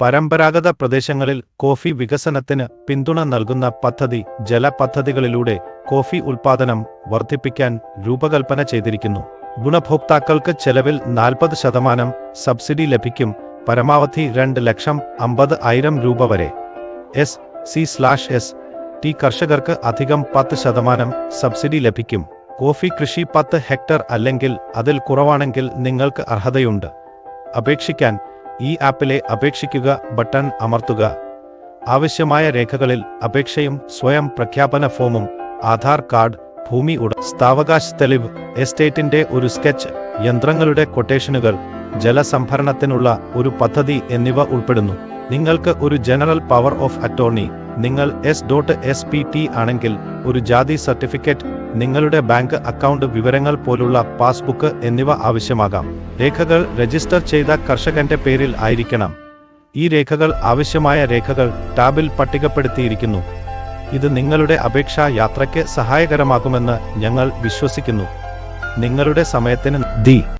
പരമ്പരാഗത പ്രദേശങ്ങളിൽ കോഫി വികസനത്തിന് പിന്തുണ നൽകുന്ന പദ്ധതി ജലപദ്ധതികളിലൂടെ കോഫി ഉൽപ്പാദനം വർദ്ധിപ്പിക്കാൻ രൂപകൽപ്പന ചെയ്തിരിക്കുന്നു. ഗുണഭോക്താക്കൾക്ക് ചെലവിൽ 40% സബ്സിഡി ലഭിക്കും. പരമാവധി 2,50,000 രൂപ വരെ. SC/ST കർഷകർക്ക് അധികം 10% സബ്സിഡി ലഭിക്കും. കോഫി കൃഷി 10 ഹെക്ടർ അല്ലെങ്കിൽ അതിൽ കുറവാണെങ്കിൽ നിങ്ങൾക്ക് അർഹതയുണ്ട്. അപേക്ഷിക്കാൻ ഈ ആപ്പിലെ അപേക്ഷിക്കുക ബട്ടൺ അമർത്തുക. ആവശ്യമായ രേഖകളിൽ അപേക്ഷയും സ്വയം പ്രഖ്യാപന ഫോമും, ആധാർ കാർഡ്, ഭൂമി സ്ഥാവകാശ തെളിവ്, എസ്റ്റേറ്റിന്റെ ഒരു സ്കെച്ച്, യന്ത്രങ്ങളുടെ കൊട്ടേഷനുകൾ, ജലസംഭരണത്തിനുള്ള ഒരു പദ്ധതി എന്നിവ ഉൾപ്പെടുന്നു. നിങ്ങൾക്ക് ഒരു ജനറൽ പവർ ഓഫ് അറ്റോർണി, നിങ്ങൾ S.SPT ആണെങ്കിൽ ഒരു ജാതി സർട്ടിഫിക്കറ്റ്, നിങ്ങളുടെ ബാങ്ക് അക്കൗണ്ട് വിവരങ്ങൾ പോലുള്ള പാസ്ബുക്ക് എന്നിവ ആവശ്യമാകാം. രേഖകൾ രജിസ്റ്റർ ചെയ്ത കർഷകന്റെ പേരിൽ ആയിരിക്കണം. ഈ രേഖകൾ ആവശ്യമായ രേഖകൾ ടാബിൽ പട്ടികപ്പെടുത്തിയിരിക്കുന്നു. ഇത് നിങ്ങളുടെ അപേക്ഷാ യാത്രയ്ക്ക് സഹായകരമാകുമെന്ന് ഞങ്ങൾ വിശ്വസിക്കുന്നു. നിങ്ങളുടെ സമയത്തിന് നന്ദി.